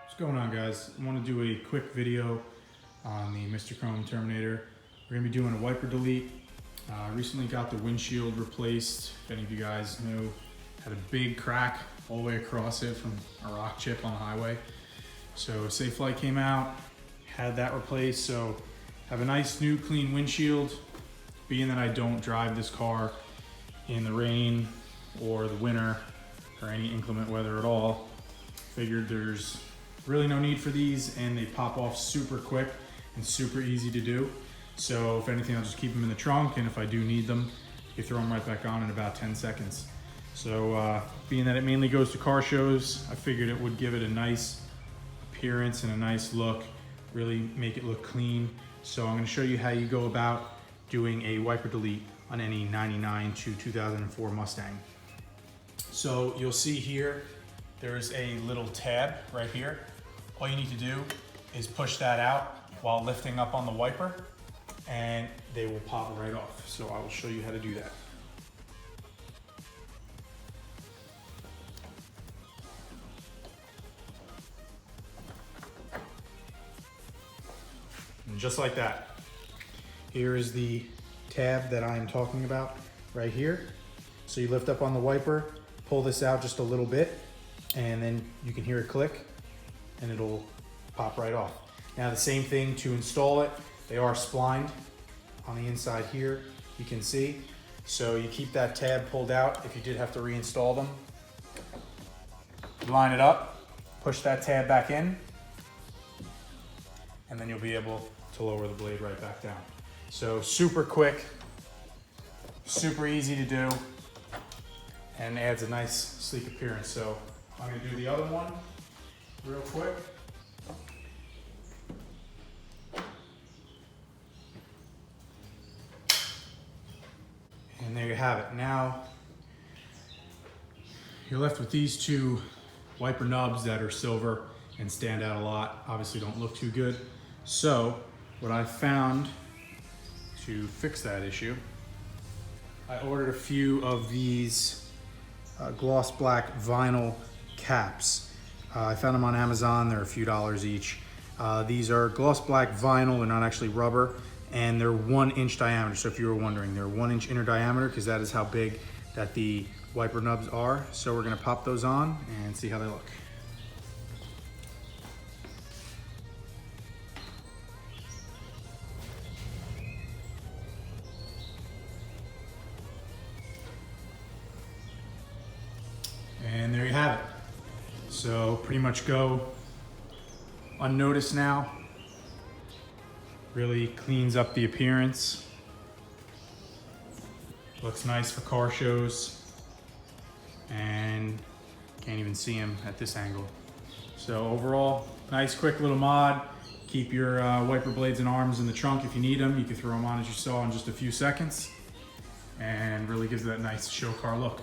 What's going on, guys? I want to do a quick video on the Mystichrome Terminator. We're going to be doing a wiper delete. Recently got the windshield replaced. If any of you guys know, had a big crack all the way across it from a rock chip on the highway. So Safe Flight came out, had that replaced. So have a nice new clean windshield. Being that I don't drive this car in the rain or the winter or any inclement weather at all, figured there's really no need for these, and they pop off super quick and super easy to do. So if anything, I'll just keep them in the trunk, and if I do need them, you throw them right back on in about 10 seconds. So being that it mainly goes to car shows, I figured it would give it a nice appearance and a nice look, really make it look clean. So I'm going to show you how you go about doing a wiper delete on any 99 to 2004 Mustang. So you'll see here, there's a little tab right here. All you need to do is push that out while lifting up on the wiper, and they will pop right off. So I will show you how to do that. And just like that. Here is the tab that I am talking about right here. So you lift up on the wiper, pull this out just a little bit, and then you can hear it click and it'll pop right off. Now the same thing to install it. They are splined on the inside here, you can see. So you keep that tab pulled out if you did have to reinstall them. Line it up, push that tab back in, and then you'll be able to lower the blade right back down. So super quick, super easy to do, and adds a nice sleek appearance. So I'm gonna do the other one real quick. And there you have it. Now you're left with these two wiper nubs that are silver and stand out a lot. Obviously don't look too good. So what I found to fix that issue, I ordered a few of these gloss black vinyl caps. I found them on Amazon. They're a few dollars each. These are gloss black vinyl. They're not actually rubber, and they're 1 inch diameter. So if you were wondering, they're 1 inch inner diameter because that is how big that the wiper nubs are. So we're gonna pop those on and see how they look. And there you have it. So pretty much go unnoticed now. Really cleans up the appearance. Looks nice for car shows. And can't even see him at this angle. So overall, nice quick little mod. Keep your wiper blades and arms in the trunk if you need them. You can throw them on as you saw in just a few seconds. And really gives that nice show car look.